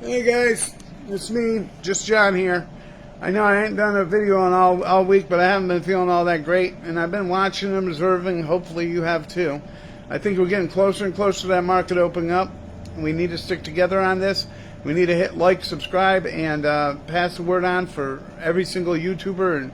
Hey guys, it's me, just John here. I know I ain't done a video on all week, but I haven't been feeling all that great, and I've been watching and observing. Hopefully you have too. I think we're getting closer and closer to that market opening up. We need to stick together on this. We need to hit like, subscribe, and pass the word on for every single YouTuber and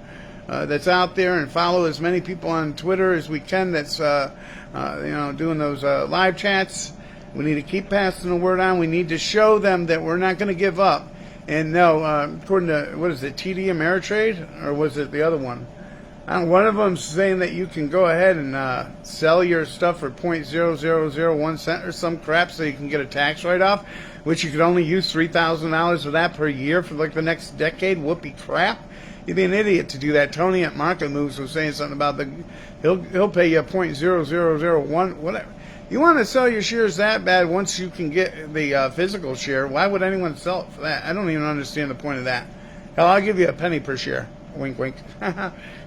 that's out there, and follow as many people on Twitter as we can that's doing those live chats. We need to keep passing the word on. We need to show them that we're not going to give up. And no, according to, what is it, TD Ameritrade? Or was it the other one? One of them's saying that you can go ahead and sell your stuff for 0.0001 cent or some crap so you can get a tax write-off, which you could only use $3,000 of that per year for like the next decade. Whoopee crap. You'd be an idiot to do that. Tony at Market Moves was saying something about he'll pay you 0.0001, whatever. You want to sell your shares that bad once you can get the physical share. Why would anyone sell it for that? I don't even understand the point of that. Hell, I'll give you a penny per share. Wink, wink.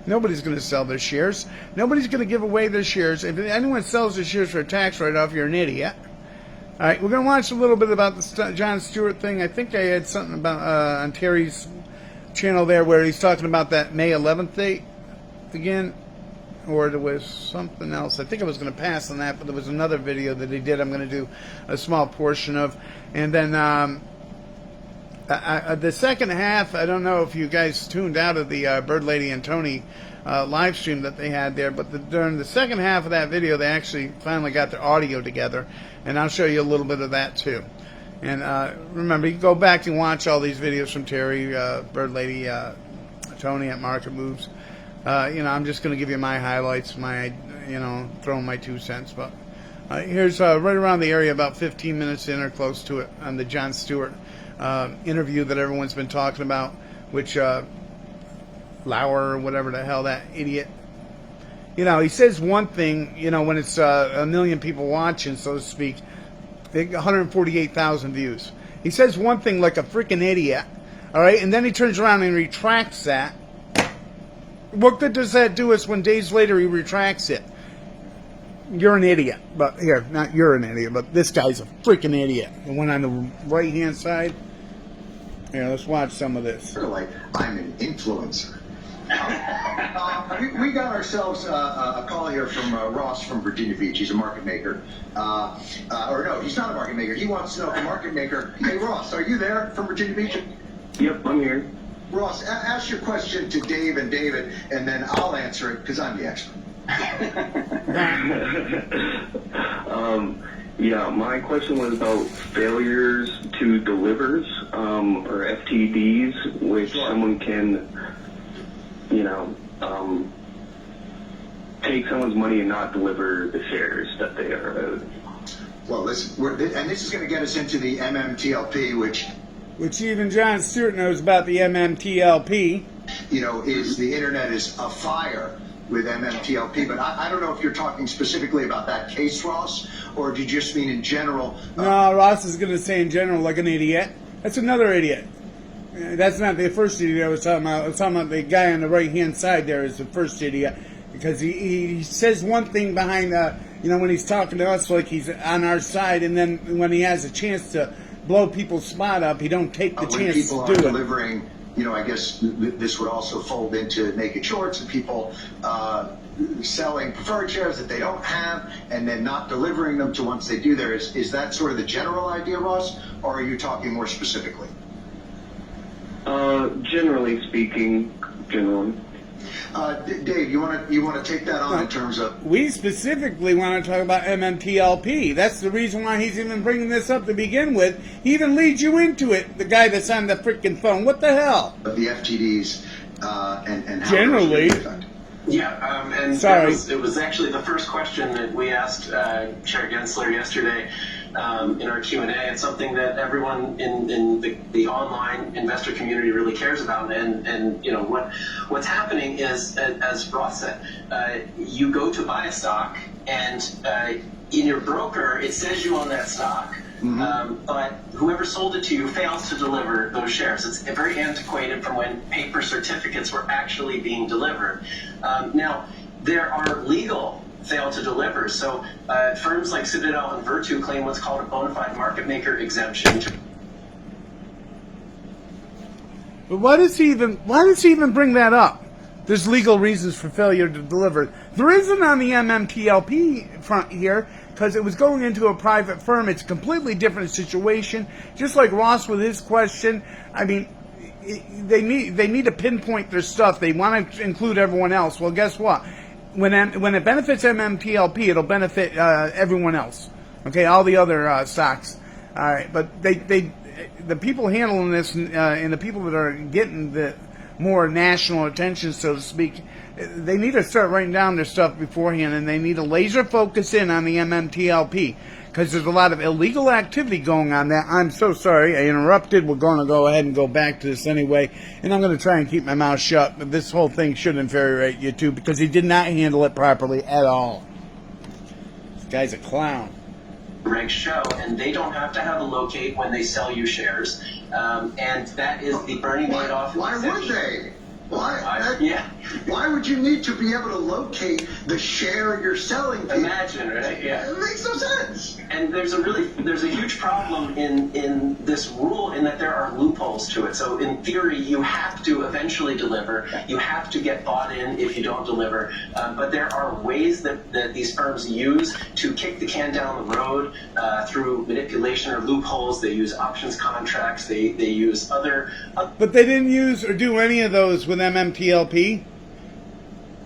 Nobody's going to sell their shares. Nobody's going to give away their shares. If anyone sells their shares for a tax write-off, you're an idiot. All right, we're going to watch a little bit about the Jon Stewart thing. I think I had something about on Terry's channel there where he's talking about that May 11th date again. Or there was something else. I think I was going to pass on that, but there was another video that he did I'm going to do a small portion of. And then the second half, I don't know if you guys tuned out of the Bird Lady and Tony live stream that they had there, but during the second half of that video, they actually finally got their audio together. And I'll show you a little bit of that too. And remember, you can go back and watch all these videos from Terry, Bird Lady, Tony at Market Moves. I'm just going to give you my highlights, throwing my 2 cents. But here's right around the area, about 15 minutes in or close to it, on the Jon Stewart interview that everyone's been talking about, which Lauer or whatever the hell, that idiot. He says one thing, when it's a million people watching, so to speak, 148,000 views. He says one thing like a freaking idiot, all right, and then he turns around and retracts that. What good does that do us when days later he retracts it? You're an idiot. But here, not you're an idiot, but this guy's a freaking idiot. The one on the right-hand side. Here, let's watch some of this. Like, I'm an influencer. We got ourselves a call here from Ross from Virginia Beach. He's a market maker. Or no, he's not a market maker. He wants to know if a market maker. Hey, Ross, are you there from Virginia Beach? Yep, I'm here. Ross, ask your question to Dave and David, and then I'll answer it because I'm the expert. Yeah, my question was about failures to delivers, or FTDs, which someone can, take someone's money and not deliver the shares that they are owed. Well, this is going to get us into the MMTLP, which even Jon Stewart knows about the MMTLP. Is the internet is afire with MMTLP, but I don't know if you're talking specifically about that case, Ross, or do you just mean in general? No, Ross is going to say in general like an idiot. That's another idiot. That's not the first idiot I was talking about. I was talking about the guy on the right-hand side there is the first idiot, because he says one thing behind, when he's talking to us like he's on our side, and then when he has a chance to blow people's spot up, he don't take the chance to do it. When people are delivering, I guess this would also fold into naked shorts and people selling preferred shares that they don't have and then not delivering them to once they do there. Is that sort of the general idea, Ross, or are you talking more specifically? Generally speaking, generally. Dave, you want to take that on in terms of... We specifically want to talk about MMTLP. That's the reason why he's even bringing this up to begin with. He even leads you into it, the guy that's on the freaking phone. What the hell? The FTDs and how... Generally... Yeah, and sorry. It was actually the first question that we asked Chair Gensler yesterday in our Q&A. It's something that everyone in the online investor community really cares about. And what's happening is, as Ross said, you go to buy a stock, and in your broker, it says you own that stock. Mm-hmm. But whoever sold it to you fails to deliver those shares. It's very antiquated from when paper certificates were actually being delivered. Now, there are legal fail to deliver. So firms like Citadel and Virtu claim what's called a bona fide market maker exemption. But why does he even bring that up? There's legal reasons for failure to deliver. There isn't on the MMTLP front here, because it was going into a private firm. It's a completely different situation. Just like Ross with his question, I mean, they need to pinpoint their stuff. They want to include everyone else. Well, guess what? When it benefits MMTLP, it'll benefit everyone else. Okay, all the other stocks. All right, but the people handling this and the people that are getting the more national attention, so to speak, they need to start writing down their stuff beforehand, and they need to laser focus in on the MMTLP, because there's a lot of illegal activity going on there. I'm so sorry I interrupted. We're going to go ahead and go back to this anyway, and I'm going to try and keep my mouth shut, but this whole thing should infuriate you too, because he did not handle it properly at all. This guy's a clown. Regs show, and they don't have to have a locate when they sell you shares, and that is the Bernie Madoff. Why would they? Why? Yeah. Why would you need to be able to locate the share you're selling? People? Imagine, right? Yeah. It makes no sense. And there's a huge problem in this rule in that there are loopholes to it. So in theory, you have to eventually deliver. You have to get bought in if you don't deliver. But there are ways that these firms use to kick the can down the road through manipulation or loopholes. They use options contracts. They use other. But they didn't use or do any of those with MMTLP.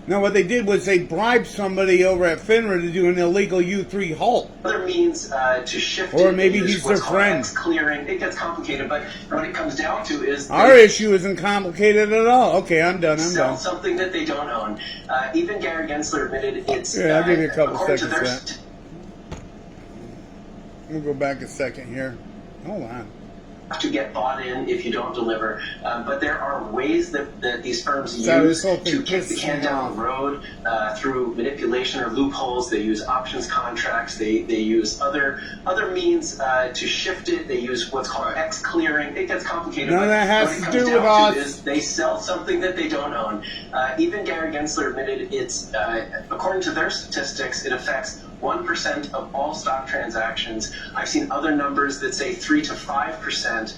No, what they did was they bribed somebody over at FINRA to do an illegal U3 halt. Other means to shift or it, maybe use he's their what's called friend. X clearing. It gets complicated, but what it comes down to is Our issue isn't complicated at all. Okay, I'm done. sell something that they don't own. Even Gary Gensler admitted it's. Yeah, I'll give you a couple according to seconds their for that. We'll go back a second here. Hold on. To get bought in if you don't deliver, but there are ways that these firms So use this whole thing to kick the can down the road through manipulation or loopholes. They use options contracts. They use other means to shift it. They use what's called X clearing. It gets complicated. None of that has what it to comes do down with us. is they sell something that they don't own. Even Gary Gensler admitted it's according to their statistics, it affects 1% of all stock transactions. I've seen other numbers that say 3 to 5%.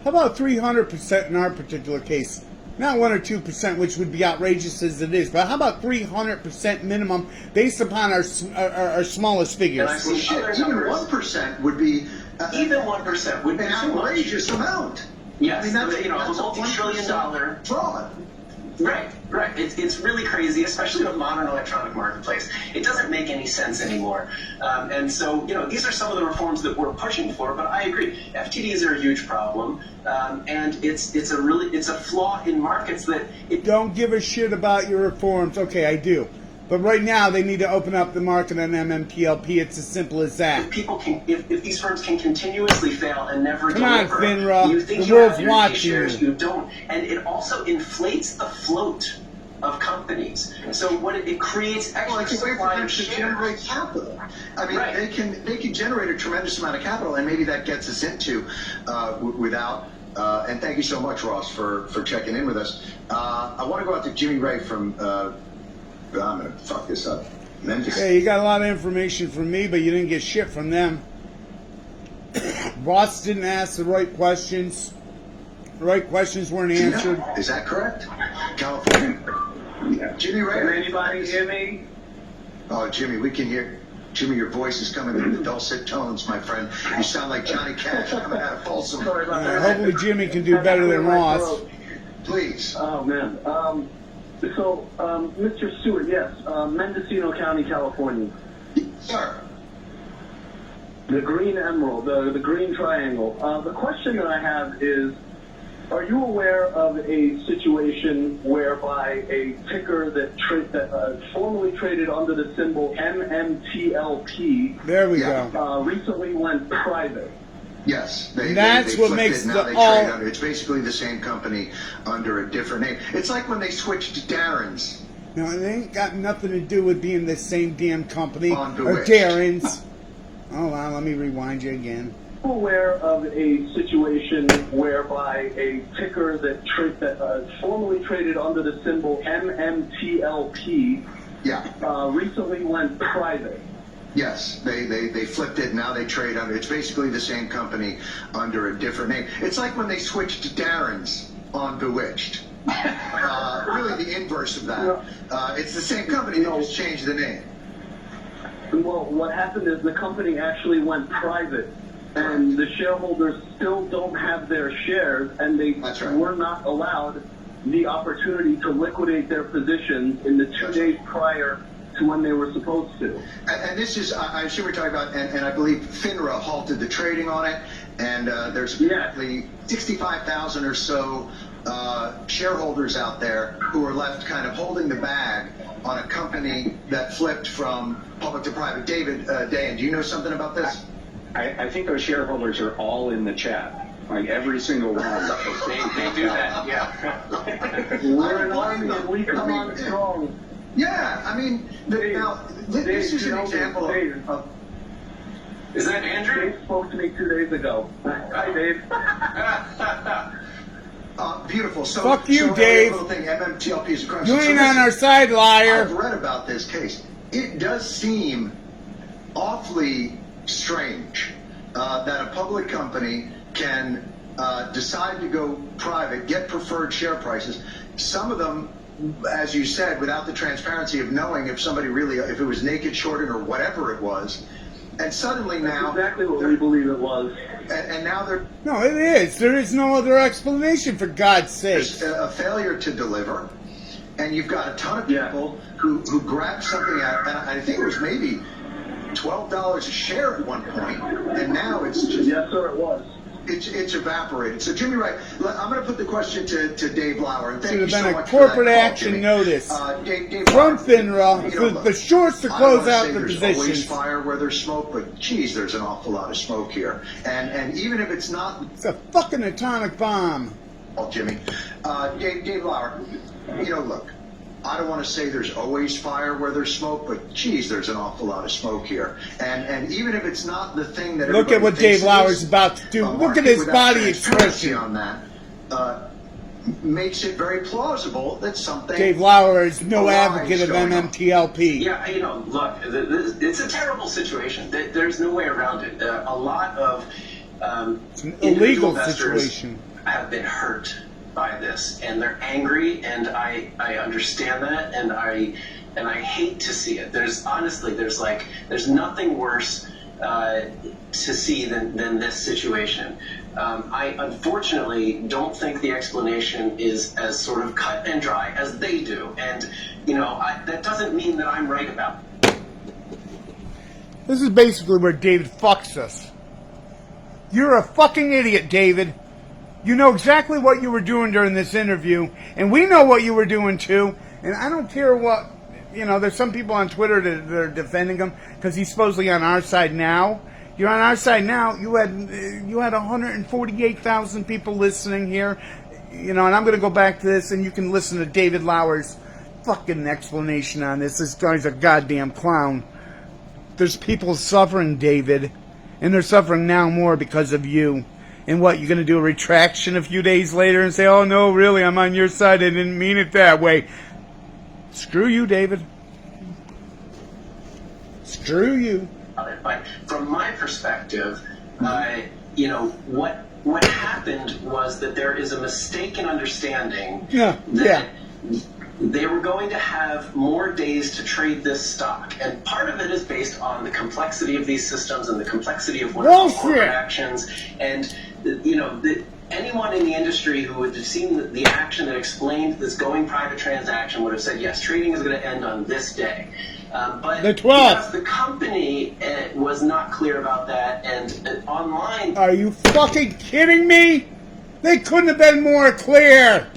How about 300% in our particular case? Not 1 or 2%, which would be outrageous as it is, but how about 300% minimum based upon our smallest figures? And I've seen Shit, other even numbers. 1% would be Even 1% would be an too much. outrageous amount. Yes, I mean, that's, a multi-trillion dollar. fraud. Right. It's really crazy, especially in a modern electronic marketplace. It doesn't make any sense anymore. And so, these are some of the reforms that we're pushing for, but I agree. FTDs are a huge problem. And it's a flaw in markets that Don't give a shit about your reforms. Okay, I do. But right now, they need to open up the market on MMTLP. It's as simple as that. if these firms can continuously fail and never Come on, deliver, FINRA. you think The you world's have your watching shares, you. you don't. And it also inflates the float of companies. So what it creates Well, extra it's a way for supply them of to shares. generate capital. I mean, Right. they can generate a tremendous amount of capital, and maybe that gets us into without. And thank you so much, Ross, for checking in with us. I want to go out to Jimmy Ray from. I'm gonna fuck this up. Memphis. Hey, you got a lot of information from me, but you didn't get shit from them. Ross didn't ask the right questions. The right questions weren't answered. Is that correct? California. Jimmy Ray. Can anybody hear me? Oh, Jimmy, we can hear. Jimmy, your voice is coming in the dulcet tones, my friend. You sound like Johnny Cash coming out of Folsom. Sorry about that. Hopefully Jimmy can do better than Ross. Please. Oh, man. So, Mr. Stewart, yes, Mendocino County, California. Sir. The green emerald, the green triangle. The question that I have is, are you aware of a situation whereby a ticker that formerly traded under the symbol MMTLP There we Yeah. go. recently went private? Yes, That's what flipped makes it. Now the they all- trade under. It's basically the same company under a different name. It's like when they switched to Darren's. No, it ain't got nothing to do with being the same damn company On or Bewitched. Darren's. Hold on, let me rewind you again. Are you aware of a situation whereby a ticker that formerly traded under the symbol MMTLP Yeah. recently went private? Yes, they flipped it. Now they trade under. It's basically the same company under a different name. It's like when they switched to Darren's. on Bewitched. Really the inverse of that. It's the same company, they just changed the name. Well, what happened is the company actually went private, and the shareholders still don't have their shares, and they were not allowed the opportunity to liquidate their positions in the 2 days prior to when they were supposed to. And this is, I assume we're talking about, and I believe FINRA halted the trading on it, and there's apparently 65,000 or so shareholders out there who are left kind of holding the bag on a company that flipped from public to private. David, Dan, do you know something about this? I think those shareholders are all in the chat, like every single one. They do that, yeah. We're an army and we come on strong. Yeah, I mean, now, this is an example of... Is that Andrew? Dave spoke to me 2 days ago. Hi, Dave. Beautiful. So, fuck you, so Dave. Little thing, MMTLP is across. You ain't on our side, liar. I've read about this case. It does seem awfully strange that a public company can decide to go private, get preferred share prices. Some of them, as you said, without the transparency of knowing if somebody really, if it was naked shorting or whatever it was. And suddenly now... That's exactly what we believe it was. And now they're... No, it is. There is no other explanation, for God's sake. There's a failure to deliver. And you've got a ton of people who grabbed something out, and I think it was maybe $12 a share at one point, and now it's just... Yes, sir, it was. It's evaporated. So, Jimmy Wright, I'm going to put the question to Dave Lauer. And thank Should have you so been a much corporate for that call, action Jimmy. notice Dave from Lauer, FINRA for the shorts to close out the there's always positions. fire where there's smoke, but geez, there's an awful lot of smoke here. And even if it's not... It's a fucking atomic bomb. Oh, Jimmy. Dave Lauer, look, I don't want to say there's always fire where there's smoke, but geez, there's an awful lot of smoke here. And even if it's not the thing that look at what Dave Lauer's about to do. Look at his body expression on that. Makes it very plausible that something... Dave Lauer is no advocate of going on. MMTLP. Yeah, look, it's a terrible situation. There's no way around it. A lot of It's an individual illegal investors situation. have been hurt by this, and they're angry, and I understand that, and I hate to see it. There's nothing worse to see than this situation. I unfortunately don't think the explanation is as sort of cut and dry as they do, and that doesn't mean that I'm right about it. This is basically where David fucks us. You're a fucking idiot, David. You know exactly what you were doing during this interview, and we know what you were doing too, and I don't care what, there's some people on Twitter that are defending him because he's supposedly on our side now. You're on our side now. You had 148,000 people listening here, and I'm going to go back to this, and you can listen to David Lauer's fucking explanation on this. This guy's a goddamn clown. There's people suffering, David, and they're suffering now more because of you. And what, you're going to do a retraction a few days later and say, oh, no, really, I'm on your side. I didn't mean it that way. Screw you, David. Screw you. But from my perspective, what happened was that there is a mistaken understanding that they were going to have more days to trade this stock. And part of it is based on the complexity of these systems and the complexity of what are corporate actions. And, anyone in the industry who would have seen the action that explained this going private transaction would have said, yes, trading is going to end on this day. But the 12th. The company was not clear about that, and online... Are you fucking kidding me? They couldn't have been more clear.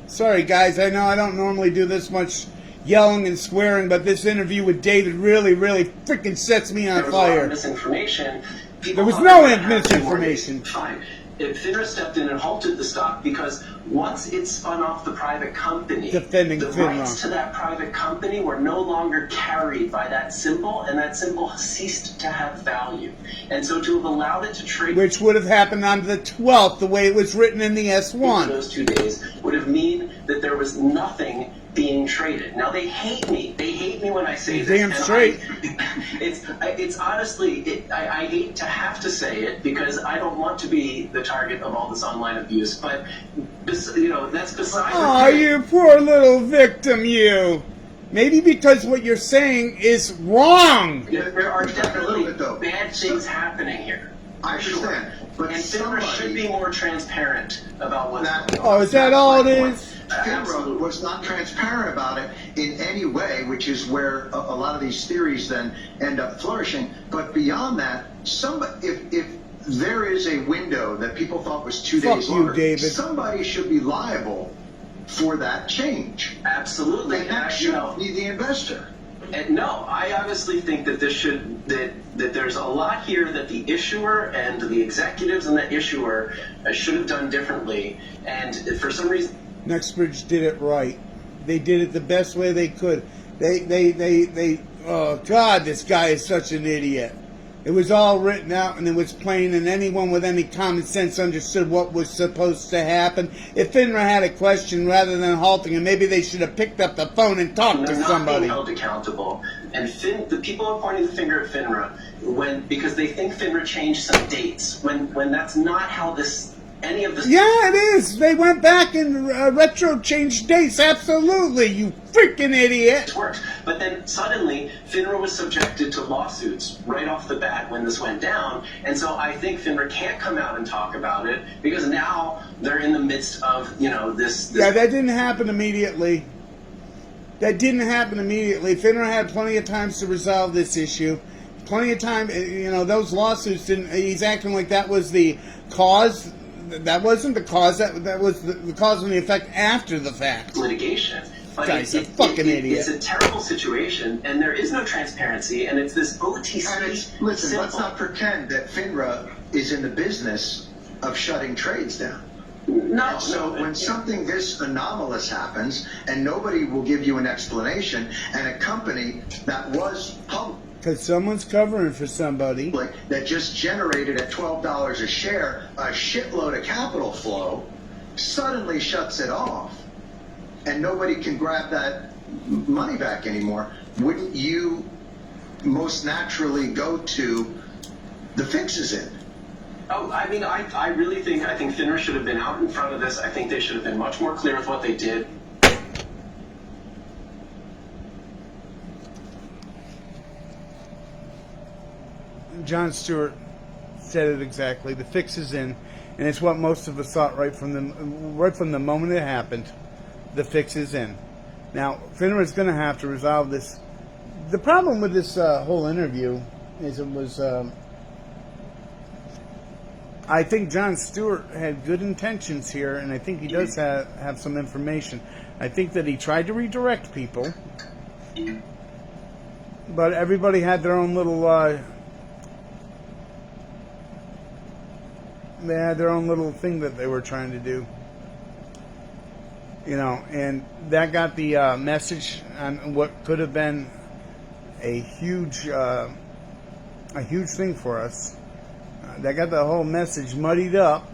Sorry, guys. I know I don't normally do this much yelling and swearing, but this interview with David really, really freaking sets me on fire. There was a lot of misinformation. There was no misinformation. Fine. FINRA stepped in and halted the stock because once it spun off the private company, defending the FINRA rights to that private company were no longer carried by that symbol, and that symbol ceased to have value. And so to have allowed it to trade... Which would have happened on the 12th, the way it was written in the S1. Those 2 days would have mean that there was nothing being traded. Now, they hate me. They hate me when I say this. Damn straight. It's honestly, I hate to have to say it because I don't want to be the target of all this online abuse, but That's beside the Oh, point. you poor little victim, you. Maybe because what you're saying is wrong. There are A little definitely bit, though. bad things happening here. I understand, but And FINRA should be more transparent about what's going on. Oh, is that all it is? FINRA was not transparent about it in any way, which is where a lot of these theories then end up flourishing. But beyond that, if there is a window that people thought was 2 Fuck days you, longer, David. somebody should be liable for that change. Absolutely. And that should be the investor. And no, I honestly think that that there's a lot here that the issuer and the executives and the issuer should have done differently. And for some reason, NextBridge did it right. They did it the best way they could. Oh God, this guy is such an idiot. It was all written out and it was plain, and anyone with any common sense understood what was supposed to happen. If FINRA had a question, rather than halting it, maybe they should have picked up the phone and talked to they're not somebody. being held accountable. And the people are pointing the finger at FINRA because they think FINRA changed some dates when that's not how any of this. Yeah, it is. They went back and retro changed dates. Absolutely, you freaking idiot. Works. But then suddenly FINRA was subjected to lawsuits right off the bat when this went down, and so I think FINRA can't come out and talk about it because now they're in the midst of this. Yeah, that didn't happen immediately. FINRA had plenty of times to resolve this issue. Plenty of time. Those lawsuits didn't. He's acting like that was the cause. That wasn't the cause. That was the cause and the effect after the fact. Litigation. But Guy's a fucking idiot. It's a terrible situation, and there is no transparency, and it's this OTC. And listen, let's not pretend that FINRA is in the business of shutting trades down. No. So when something this anomalous happens and nobody will give you an explanation, and a company that was public, Because someone's covering for somebody. that just generated at $12 a share a shitload of capital flow, suddenly shuts it off, and nobody can grab that money back anymore, wouldn't you most naturally go to the fixes in? Oh, I mean, I really think FINRA should have been out in front of this. I think they should have been much more clear with what they did. Jon Stewart said it exactly. The fix is in, and it's what most of us thought right from the moment it happened. The fix is in. Now, FINRA is going to have to resolve this. The problem with this whole interview is it was. I think Jon Stewart had good intentions here, and I think he does have some information. I think that he tried to redirect people, but everybody had their own little. They had their own little thing that they were trying to do. And that got the message on what could have been a huge thing for us. That got the whole message muddied up.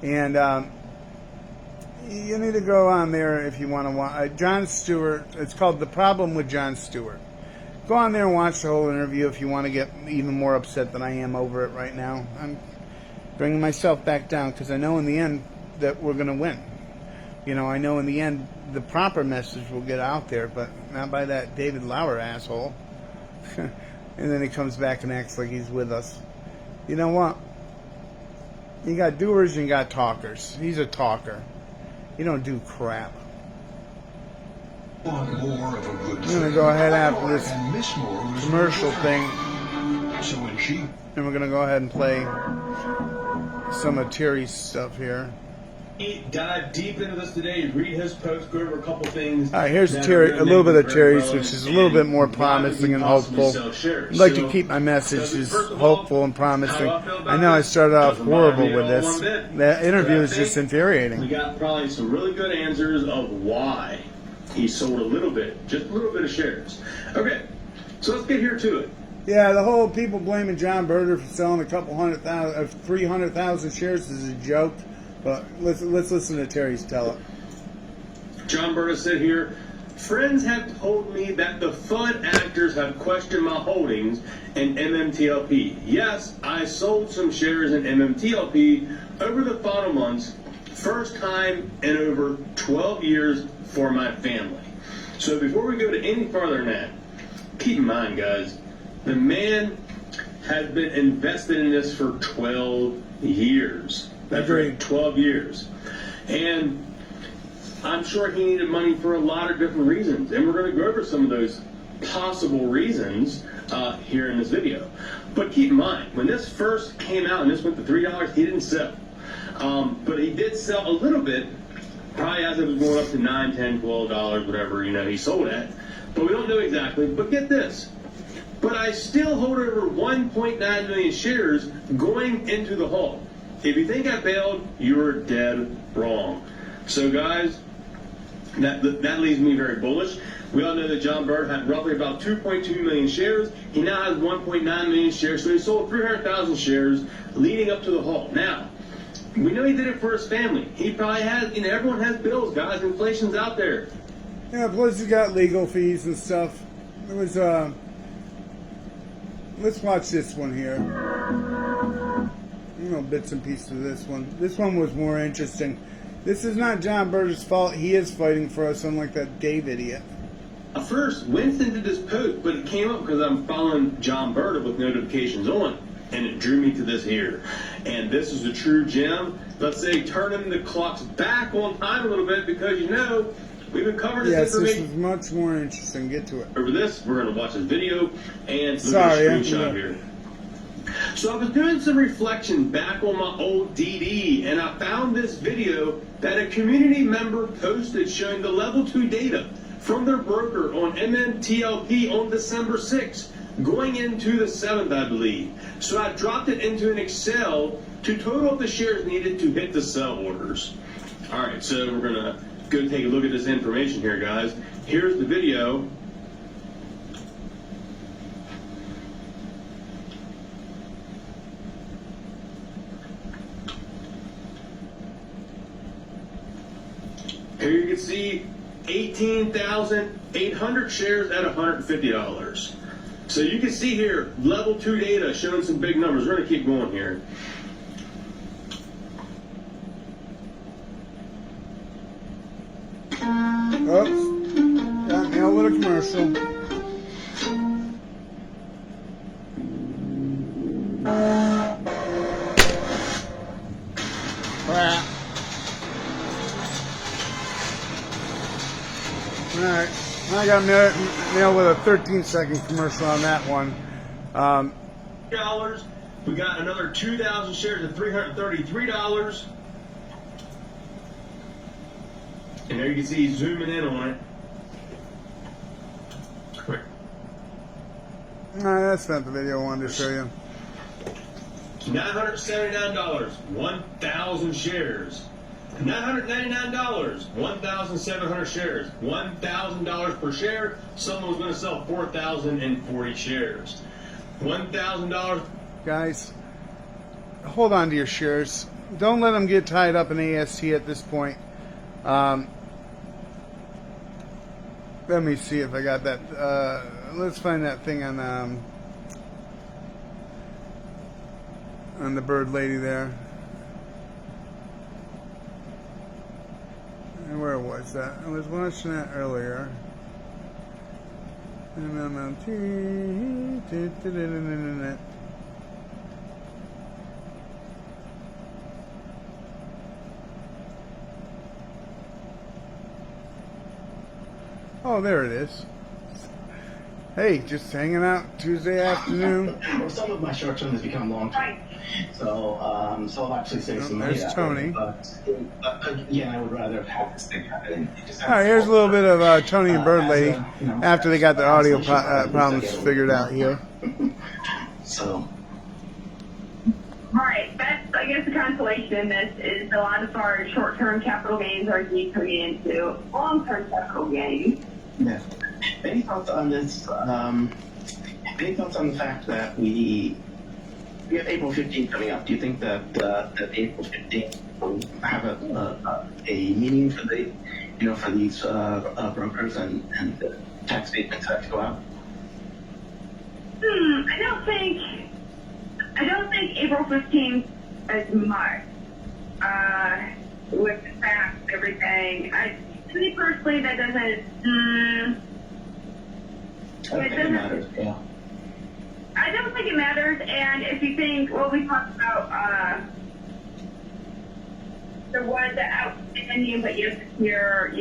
And you need to go on there if you want to watch. Jon Stewart, it's called The Problem with Jon Stewart. Go on there and watch the whole interview if you want to get even more upset than I am over it right now. I'm bringing myself back down because I know in the end that we're going to win. I know in the end the proper message will get out there, but not by that David Lauer asshole. And then he comes back and acts like he's with us. You know what? You got doers and you got talkers. He's a talker. You don't do crap. Want more of a good I'm going to go ahead after this and miss more of his commercial thing, So when she and we're going to go ahead and play some of Terry's stuff here. Dive deep into this today. Read his post. Go over a couple things. All right, here's that Terry, are a little bit of very Terry's, relevant which is a little bit more promising and hopeful. I'd like to keep my messages hopeful and promising. I know I started off horrible with this. That interview is just We infuriating. got probably some really good answers of why he sold a little bit, just a little bit of shares. Okay, so let's get here to it. Yeah, the whole people blaming John Berger for selling a couple 300,000 shares is a joke. But let's listen to Terry's tell it. John Berta said here, Friends have told me that the FUD actors have questioned my holdings in MMTLP. Yes, I sold some shares in MMTLP over the final months, first time in over 12 years for my family. So before we go to any further than that, keep in mind, guys, the man has been invested in this for 12 years. That's right, 12 years. And I'm sure he needed money for a lot of different reasons. And we're going to go over some of those possible reasons here in this video. But keep in mind, when this first came out and this went to $3, he didn't sell. But he did sell a little bit, probably as it was going up to $9, $10, $12, whatever, he sold at. But we don't know exactly. But get this. But I still hold over 1.9 million shares going into the halt. If you think I bailed, you're dead wrong. So guys, that leaves me very bullish. We all know that Jon Bird had roughly about 2.2 million shares. He now has 1.9 million shares, so he sold 300,000 shares leading up to the halt. Now, we know he did it for his family. He probably has, everyone has bills, guys. Inflation's out there. Yeah, plus you got legal fees and stuff. It was, let's watch this one here. Bits and pieces of this one. This one was more interesting. This is not Jon Bird's fault. He is fighting for us, unlike that Dave idiot. First, Winston did this post, but it came up because I'm following Jon Bird with notifications on, and it drew me to this here. And this is a true gem. Let's say turning the clocks back on time a little bit because we've been covering this information. This is much more interesting. Get to it. Over this, we're going to watch this video and look at a screenshot here. So I was doing some reflection back on my old DD, and I found this video that a community member posted showing the level 2 data from their broker on MMTLP on December 6th, going into the 7th, I believe. So I dropped it into an Excel to total up the shares needed to hit the sell orders. All right, so we're going to go take a look at this information here, guys. Here's the video. Here you can see 18,800 shares at $150. So you can see here, level 2 data showing some big numbers. We're going to keep going here. Oops. Got me a little commercial. Crap. Alright, I got nailed with a 13-second commercial on that one. We got another 2,000 shares at $333. And there you can see zooming in on it. Quick. No, that's not the video I wanted to show you. $979, 1,000 shares. $999, 1,700 shares, $1,000 per share. Someone was going to sell 4,040 shares. $1,000. Guys, hold on to your shares. Don't let them get tied up in AST at this point. Let me see if I got that. Let's find that thing on the bird lady there. And where was that? I was watching that earlier. MMT. Oh, there it is. Hey, just hanging out Tuesday afternoon. Well, some of my short term has become long term. So I'll actually save some money. There's Tony. But again, I would rather have this thing happen. All right, here's a little bit of Tony and Bird Lady after they got the audio problems figured out here. So. Right, that's, I guess, the consolation in this is a lot of our short-term capital gains are turning into long-term capital gains. Yeah. Any thoughts on this? Any thoughts on the fact that we have April 15th coming up? Do you think that April 15th will have a meaning for the for these brokers and tax statements have to go out? I don't think April 15th as much. With the facts, everything. To me personally, that doesn't. I don't think it matters. Yeah. I don't think it matters. And if you think, well, we talked about the ones that outstanding, but you have to hear,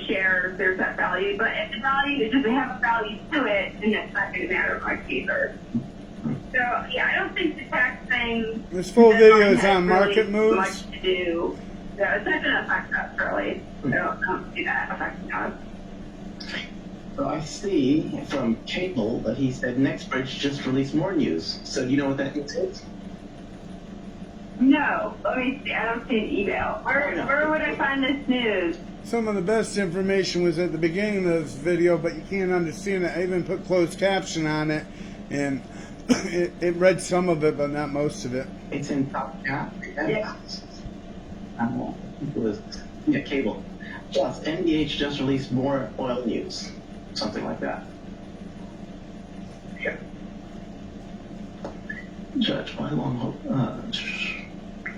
shares. There's that value, but if the value doesn't have a value to it, then it's not going to matter much either. So yeah, I don't think the tax thing. This full video is on really market moves. Much to do. So it's not going to affect us really. So I don't see that affecting us. So I see from Cable that he said NextBridge just released more news. So do you know what that means? No, let me see. I don't see an email. Where would I find this news? Some of the best information was at the beginning of this video, but you can't understand it. I even put closed caption on it, and it read some of it, but not most of it. It's in top cap. Yeah. It was Cable. Plus, NBH just released more oil news, something like that. Yeah. Judge by long.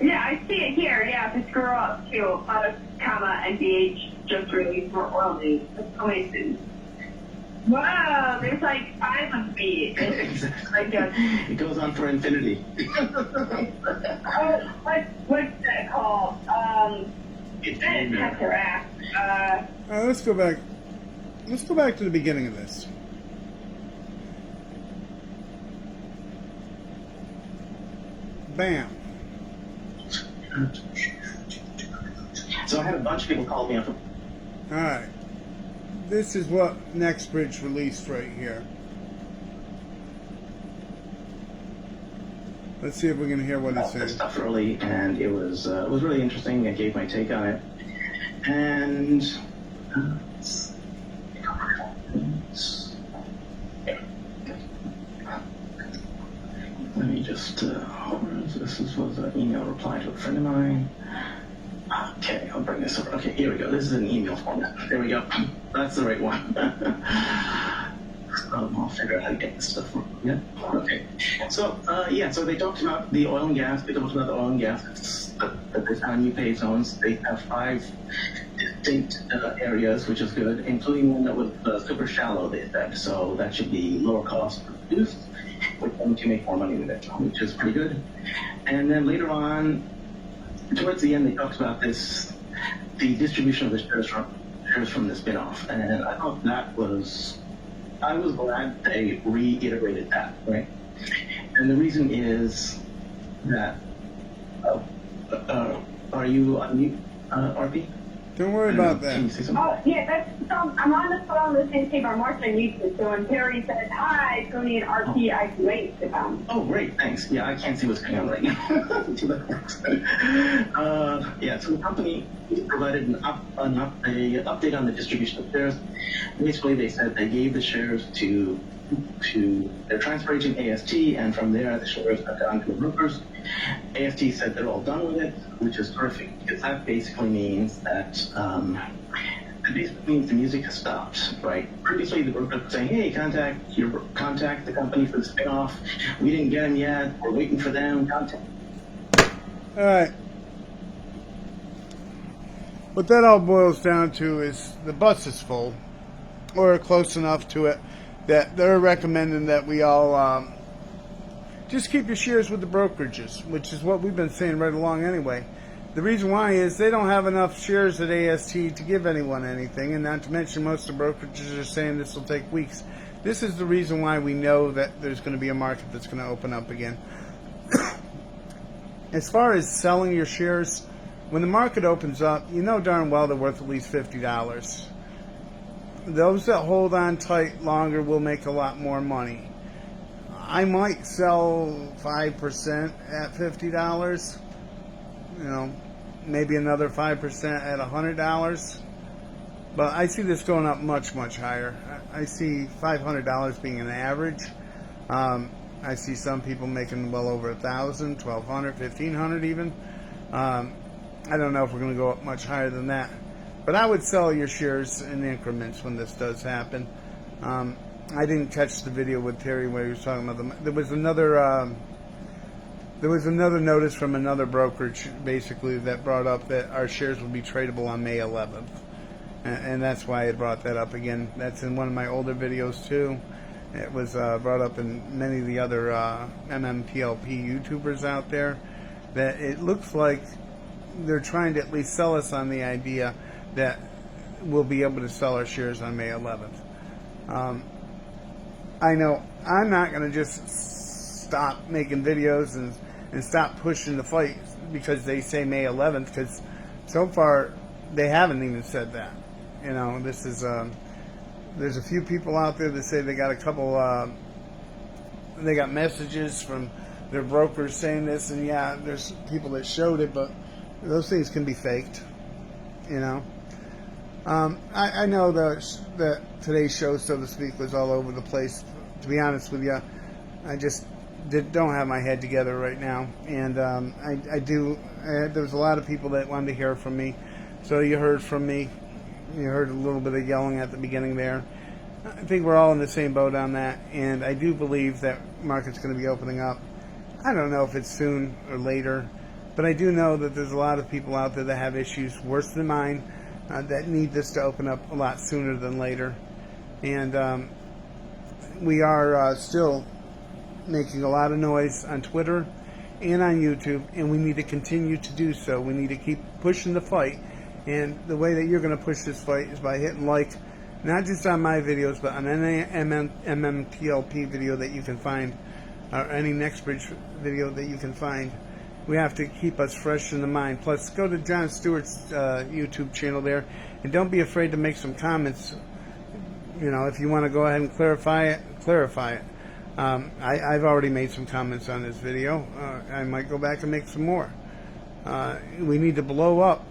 Yeah, I see it here. Yeah, if you scroll up to auto, NBH just released more oil news. That's amazing. Wow, there's like 5 of these. Exactly. It goes on for infinity. What's that called? Cataract. Let's go back. Let's go back to the beginning of this. Bam. So I had a bunch of people call me up. All right. This is what NextBridge released right here. Let's see if we can hear what it This says. stuff early, and it was really interesting. I gave my take on it, and let me just. This was an email reply to a friend of mine. Okay, I'll bring this over. Okay, here we go. This is an email format. There we go. That's the right one. I'll figure out how to get this stuff. Yeah. Okay. So, so they talked about the oil and gas. They talked about the oil and gas that they found new pay zones. They have 5 distinct areas, which is good, including one that was super shallow, they said. So that should be lower cost to produce, which them to make more money with it, which is pretty good. And then later on, towards the end, they talked about the distribution of the shares from the spinoff, and I thought I was glad they reiterated that, right? And the reason is that, are you on mute, RP? Don't worry about that. Can you say something? Oh, yeah, I'm on the phone listening to our March on YouTube, so when Terry says, hi, Tony and RP, I can wait to come. Oh, great, thanks. Yeah, I can't see what's going on right now. So that works. So the company provided an update on the distribution of shares. Basically, they said they gave the shares to their transfer agent, AST, and from there, the shares have gone to the brokers. AST said they're all done with it, which is perfect, because that basically means that the music has stopped, right? Previously, the broker was saying, hey, contact the company for the spinoff. We didn't get them yet. We're waiting for them. Contact. All right. What that all boils down to is the bus is full, or close enough to it, that they're recommending that we all just keep your shares with the brokerages, which is what we've been saying right along anyway. The reason why is they don't have enough shares at AST to give anyone anything, and not to mention most of the brokerages are saying this will take weeks. This is the reason why we know that there's going to be a market that's going to open up again. As far as selling your shares, when the market opens up, you know darn well they're worth at least $50. Those that hold on tight longer will make a lot more money. I might sell 5% at $50, maybe another 5% at $100, but I see this going up much, much higher. I see $500 being an average. I see some people making well over $1,000, $1,200, $1,500 even. I don't know if we're going to go up much higher than that. But I would sell your shares in increments when this does happen. I didn't catch the video with Terry where he was talking about them. There was another notice from another brokerage, basically, that brought up that our shares will be tradable on May 11th. And that's why I brought that up again. That's in one of my older videos, too. It was brought up in many of the other MMTLP YouTubers out there, that it looks like they're trying to at least sell us on the idea that we'll be able to sell our shares on May 11th. I know I'm not going to just stop making videos and stop pushing the fight because they say May 11th, because so far they haven't even said that. You know, this is there's a few people out there that say they got a couple they got messages from their brokers saying this, and yeah, there's people that showed it, but those things can be faked, you know. I know that today's show, so to speak, was all over the place. To be honest with you, I just don't have my head together right now, and there was a lot of people that wanted to hear from me, so you heard from me. You heard a little bit of yelling at the beginning there. I think we're all in the same boat on that, and I do believe that market's going to be opening up. I don't know if it's soon or later, but I do know that there's a lot of people out there that have issues worse than mine that need this to open up a lot sooner than later. And we are still making a lot of noise on Twitter and on YouTube, and we need to continue to do so. We need to keep pushing the fight, and the way that you're going to push this fight is by hitting like, not just on my videos, but on any MMTLP video that you can find, or any NEXTBRIDGE video that you can find. We have to keep us fresh in the mind. Plus, go to Jon Stewarts' YouTube channel there, and don't be afraid to make some comments. You know, if you want to go ahead and clarify it, clarify it. I've already made some comments on this video. I might go back and make some more. We need to blow up